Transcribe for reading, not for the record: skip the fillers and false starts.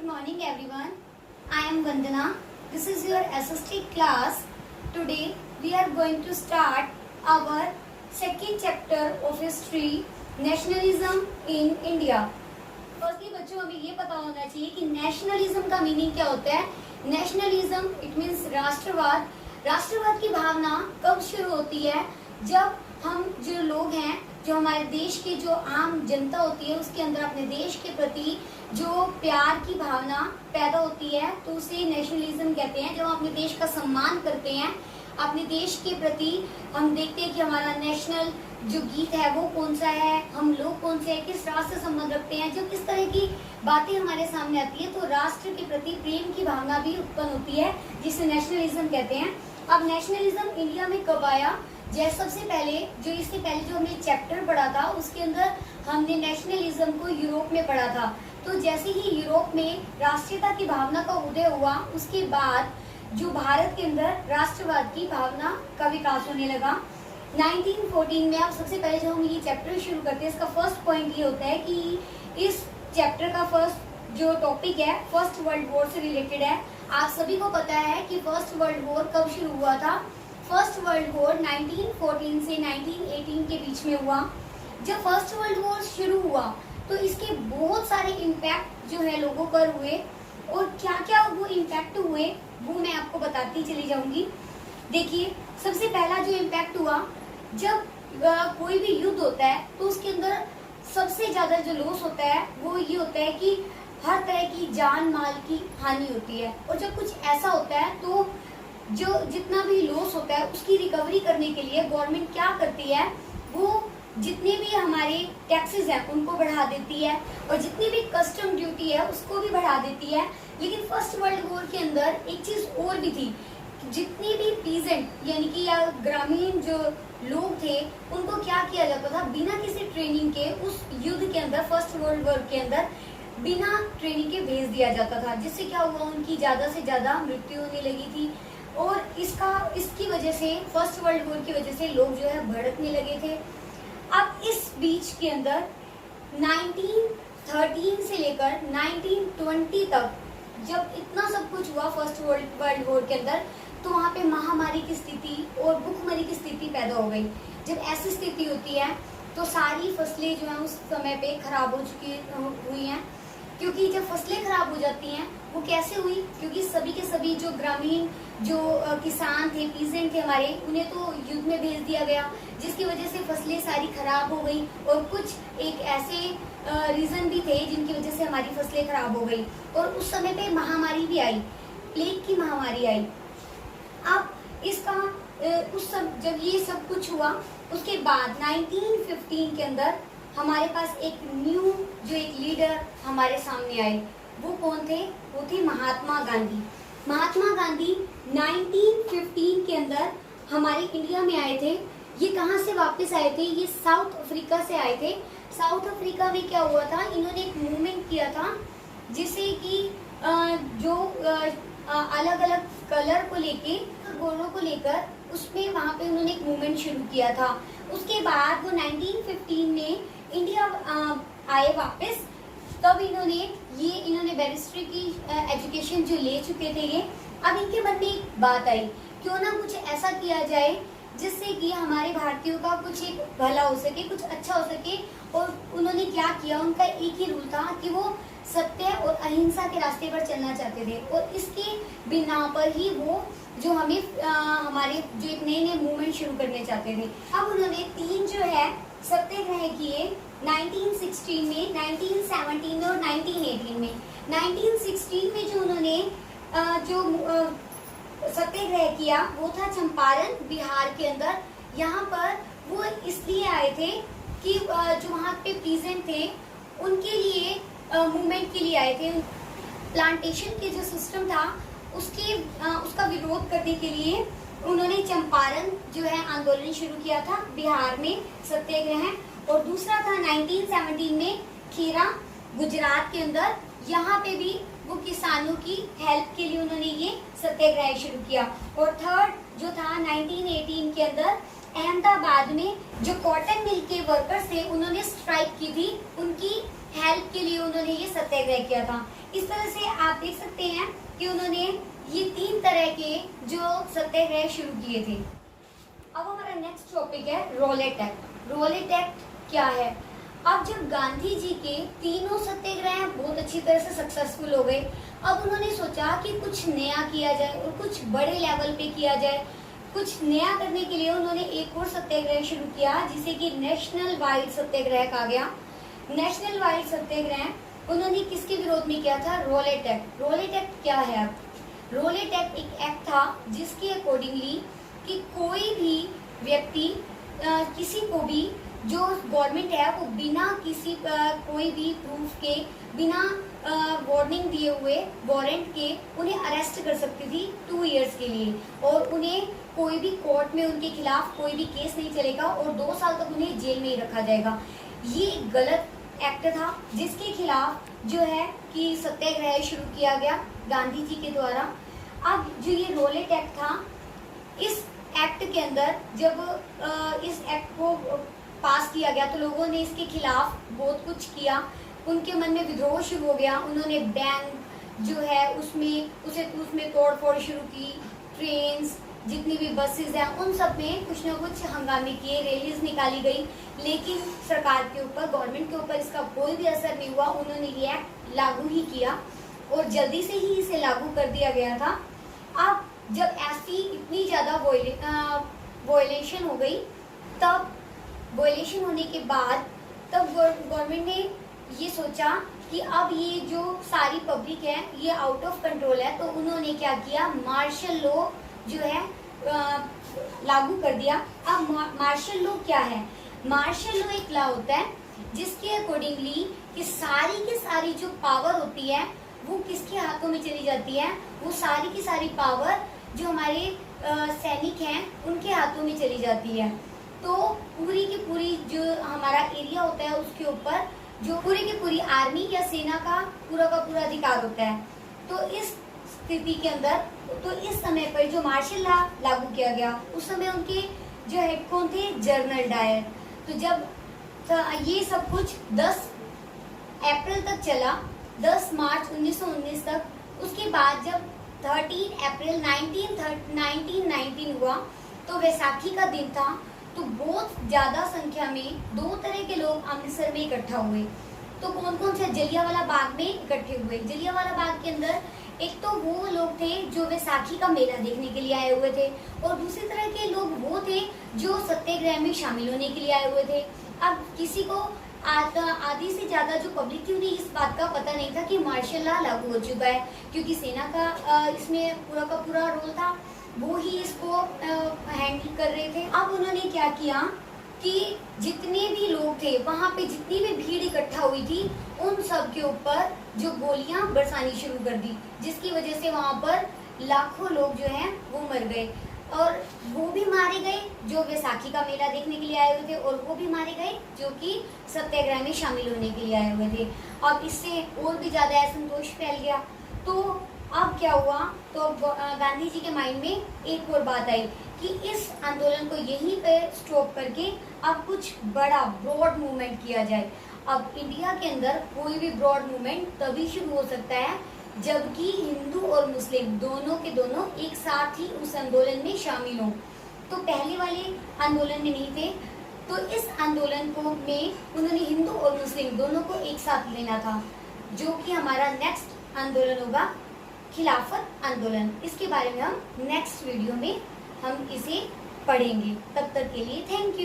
Good morning everyone. I am Vandana. This is your SST class. Today we are going to start our second chapter of history, nationalism in India. Firstly बच्चों हमें ये पता होना चाहिए कि nationalism का meaning क्या होता है. नेशनलिज्म इट मीन्स राष्ट्रवाद. राष्ट्रवाद की भावना कब शुरू होती है? जब हम जो लोग हैं, जो हमारे देश की जो आम जनता होती है, उसके अंदर अपने देश के प्रति जो प्यार की भावना पैदा होती है, तो उसे नेशनलिज्म कहते हैं. जब हम अपने देश का सम्मान करते हैं, अपने देश के प्रति हम देखते हैं कि हमारा नेशनल जो गीत है वो कौन सा है, हम लोग कौन से हैं, किस राष्ट्र से संबंध रखते हैं, जब किस तरह की बातें हमारे सामने आती है तो राष्ट्र के प्रति प्रेम की भावना भी उत्पन्न होती है, जिसे नेशनलिज्म कहते हैं. अब नेशनलिज्म इंडिया में कब आया? जैसे सबसे पहले इससे पहले जो हमने चैप्टर पढ़ा था उसके अंदर हमने नेशनलिज्म को यूरोप में पढ़ा था. तो जैसे ही यूरोप में राष्ट्रीयता की भावना का उदय हुआ, उसके बाद जो भारत के अंदर राष्ट्रवाद की भावना का विकास होने लगा. 1914 में. अब सबसे पहले जो हम ये चैप्टर शुरू करते हैं, इसका फर्स्ट पॉइंट ये होता है कि इस चैप्टर का फर्स्ट जो टॉपिक है फर्स्ट वर्ल्ड वॉर से रिलेटेड है. आप सभी को पता है कि फर्स्ट वर्ल्ड वॉर कब शुरू हुआ था. फर्स्ट वर्ल्ड वॉर 1914 से 1918 के बीच में हुआ. जब फर्स्ट वर्ल्ड वॉर शुरू हुआ तो इसके बहुत सारे इम्पैक्ट जो है लोगों पर हुए, और क्या क्या वो इम्पैक्ट हुए वो मैं आपको बताती चली जाऊंगी. देखिए, सबसे पहला जो इम्पैक्ट हुआ, जब कोई भी युद्ध होता है तो उसके अंदर सबसे ज्यादा जो लॉस होता है वो ये होता है कि हर तरह की जान माल की हानि होती है. और जब कुछ ऐसा होता है तो जो जितना भी लॉस होता है उसकी रिकवरी करने के लिए गवर्नमेंट क्या करती है, वो जितने भी हमारे टैक्सेस हैं उनको बढ़ा देती है, और जितनी भी कस्टम ड्यूटी है उसको भी बढ़ा देती है. लेकिन फर्स्ट वर्ल्ड वॉर के अंदर एक चीज और भी थी. जितनी भी पीजेंट यानी कि या ग्रामीण जो लोग थे उनको क्या किया जाता था, बिना किसी ट्रेनिंग के उस युद्ध के अंदर, फर्स्ट वर्ल्ड वॉर के अंदर बिना ट्रेनिंग के भेज दिया जाता था. जिससे क्या हुआ, उनकी ज्यादा से ज्यादा मृत्यु होने लगी थी. और इसकी वजह से, फर्स्ट वर्ल्ड वॉर की वजह से लोग जो है भड़कने लगे थे. अब इस बीच के अंदर 1913 से लेकर 1920 तक जब इतना सब कुछ हुआ फर्स्ट वर्ल्ड वॉर के अंदर, तो वहाँ पे महामारी की स्थिति और भूखमरी की स्थिति पैदा हो गई. जब ऐसी स्थिति होती है तो सारी फसलें जो है उस समय पे खराब हुई हैं. क्योंकि जब फसलें खराब हो जाती हैं वो कैसे हुई, क्योंकि सभी के सभी जो ग्रामीण जो किसान थे, पीजेंट थे हमारे, उन्हें तो युद्ध में भेज दिया गया, जिसकी वजह से फसलें सारी खराब हो गई. और कुछ एक ऐसे रीजन भी थे जिनकी वजह से हमारी फसलें खराब हो गई. और उस समय पे महामारी भी आई, प्लेग की महामारी आई. अब इसका जब ये सब कुछ हुआ उसके बाद 1915 के अंदर हमारे पास एक जो एक लीडर हमारे सामने आए. वो कौन थे? वो थे महात्मा गांधी. महात्मा गांधी 1915 के अंदर हमारे इंडिया में आए थे. ये कहाँ से वापस आए थे? ये साउथ अफ्रीका से आए थे. साउथ अफ्रीका में क्या हुआ था, इन्होंने एक मूवमेंट किया था जिससे कि जो अलग अलग कलर को लेके, गोरों को लेकर, उसमें वहाँ पे उन्होंने एक मूवमेंट शुरू किया था. उसके बाद वो 1915 में इंडिया आए वापस. तब इन्होंने बैरिस्ट्री की एजुकेशन जो ले चुके थे ये. अब इनके मन में एक बात आई, क्यों ना कुछ ऐसा किया जाए जिससे कि हमारे भारतीयों का कुछ एक भला हो सके, कुछ अच्छा हो सके. और उन्होंने क्या किया, उनका एक ही रूल था कि वो सत्य और अहिंसा के रास्ते पर चलना चाहते थे. और इसके बिना पर ही वो जो हमारे जो एक नए नए मूवमेंट शुरू करने चाहते थे. अब उन्होंने 3 जो है सत्याग्रह किए 1916 में, 1917 में और 1918 में. 1916 में जो उन्होंने सत्याग्रह किया वो था चंपारण, बिहार के अंदर. यहाँ पर वो इसलिए आए थे कि जो वहाँ पे पीजेंट थे उनके लिए मूवमेंट के लिए आए थे. प्लांटेशन के जो सिस्टम था उसका विरोध करने के लिए उन्होंने चंपारण जो है आंदोलन शुरू किया था बिहार में, सत्याग्रह. और दूसरा था 1917 में खेरा, गुजरात के अंदर. यहाँ पे भी वो किसानों की हेल्प के लिए उन्होंने ये सत्याग्रह शुरू किया. और थर्ड जो था 1918 के अंदर अहमदाबाद में जो कॉटन मिल के वर्कर्स थे उन्होंने स्ट्राइक की थी, उनकी हेल्प के लिए उन्होंने ये सत्याग्रह किया था. इस तरह से आप देख सकते हैं कि उन्होंने ये 3 तरह के जो सत्याग्रह शुरू किए थे। अब हमारा नेक्स्ट टॉपिक है रोलेट एक्ट। रोलेट एक्ट क्या है? अब जब गांधी जी के तीनों सत्याग्रह बहुत अच्छी तरह से सक्सेसफुल हो गए, अब उन्होंने सोचा कि कुछ नया किया जाए और कुछ बड़े लेवल पे किया जाए। कुछ नया करने के लिए उन्होंने एक और सत्याग्रह शुरू किया जिसे कि नेशनल वाइड सत्याग्रह कहा गया। नेशनल वाइड सत्याग्रह उन्होंने किसके विरोध में किया था? Roulette act. रोलेट एक्ट क्या है? अब रोलेट एक्ट एक एक्ट था जिसके अकॉर्डिंगली कि कोई भी व्यक्ति किसी को भी जो गवर्नमेंट है वो बिना किसी कोई भी प्रूफ के, बिना वार्निंग दिए हुए, वारंट के उन्हें अरेस्ट कर सकती थी 2 इयर्स के लिए, और उन्हें कोई भी कोर्ट में उनके खिलाफ कोई भी केस नहीं चलेगा और 2 साल तक उन्हें जेल में ही रखा जाएगा। ये गलत एक्ट था जिसके खिलाफ जो है कि सत्याग्रह शुरू किया गया गांधी जी के द्वारा। अब जो ये रोलेट एक्ट था, इस एक्ट के अंदर जब इस एक्ट को पास किया गया तो लोगों ने इसके खिलाफ बहुत कुछ किया, उनके मन में विद्रोह शुरू हो गया। उन्होंने बैंक जो है उसमें तोड़फोड़ शुरू की, ट्रेन्स, जितनी भी बसेस हैं उन सब में कुछ ना कुछ हंगामे किए, रैलीज निकाली गई, लेकिन सरकार के ऊपर, गवर्नमेंट के ऊपर इसका कोई भी असर नहीं हुआ। उन्होंने ये एक्ट लागू ही किया और जल्दी से ही इसे लागू कर दिया गया था। अब जब ऐसी इतनी ज्यादा वॉयलेशन हो गई, तब वॉयलेशन होने के बाद तब गवर्नमेंट ने ये सोचा कि अब ये जो सारी पब्लिक है ये आउट ऑफ कंट्रोल है, तो उन्होंने क्या किया? मार्शल लॉ जो है लागू कर दिया। अब मार्शल लॉ क्या है? मार्शल लॉ एक लॉ होता है जिसके अकॉर्डिंगली कि सारी की सारी जो पावर होती है वो किसके हाथों में चली जाती है? वो सारी की सारी पावर जो हमारे सैनिक हैं उनके हाथों में चली जाती है। तो पूरी की पूरी जो हमारा एरिया होता है उसके ऊपर जो पूरी की पूरी आर्मी या सेना का पूरा अधिकार होता है। तो इस स्थिति के अंदर, तो इस समय पर जो मार्शल लॉ लागू किया गया उस समय उनके जो हेड कौन थे? General Dyer. तो जब ये सब कुछ 10 अप्रैल तक चला, 10 मार्च 1919 तक, उसके बाद जब 13 अप्रैल 1919 हुआ तो वैसाखी का दिन था, तो बहुत ज्यादा संख्या में 2 तरह के लोग अमृतसर में इकट्ठा हुए। तो कौन कौन से? जलियांवाला बाग में इकट्ठे हुए। जलियांवाला बाग के अंदर एक तो वो लोग थे जो वैसाखी का मेला देखने के लिए आए हुए थे, और दूसरी तरह के लोग वो थे जो सत्याग्रह में शामिल होने के लिए आए हुए थे। अब किसी को आधी से ज्यादा जो पब्लिक थी उन्हें इस बात का पता नहीं था कि मार्शल लॉ लागू हो चुका है, क्योंकि सेना का इसमें पूरा का पूरा रोल था, वो ही इसको हैंडल कर रहे थे। अब उन्होंने क्या किया कि जितने भी लोग थे वहां पे, जितनी भी भीड़ इकट्ठा हुई थी, उन सब के ऊपर जो गोलियां बरसानी शुरू कर दी, जिसकी वजह से वहां पर लाखों लोग जो हैं वो मर गए, और वो भी मारे गए जो वैसाखी का मेला देखने के लिए आए हुए थे, और वो भी मारे गए जो कि सत्याग्रह में शामिल होने के लिए आए हुए थे। अब इससे और भी ज्यादा असंतोष फैल गया। तो अब क्या हुआ? तो गांधी जी के माइंड में एक और बात आई कि इस आंदोलन को यहीं पे स्टॉप करके अब कुछ बड़ा ब्रॉड मूवमेंट किया जाए। अब इंडिया के अंदर कोई भी ब्रॉड मूवमेंट तभी शुरू हो सकता है जबकि हिंदू और मुस्लिम दोनों के दोनों एक साथ ही उस आंदोलन में शामिल हों। तो पहले वाले आंदोलन में नहीं थे, तो इस आंदोलन को में उन्होंने हिंदू और मुस्लिम दोनों को एक साथ लेना था, जो कि हमारा नेक्स्ट आंदोलन होगा खिलाफत आंदोलन। इसके बारे में हम नेक्स्ट वीडियो में हम इसे पढ़ेंगे। तब तक के लिए थैंक यू।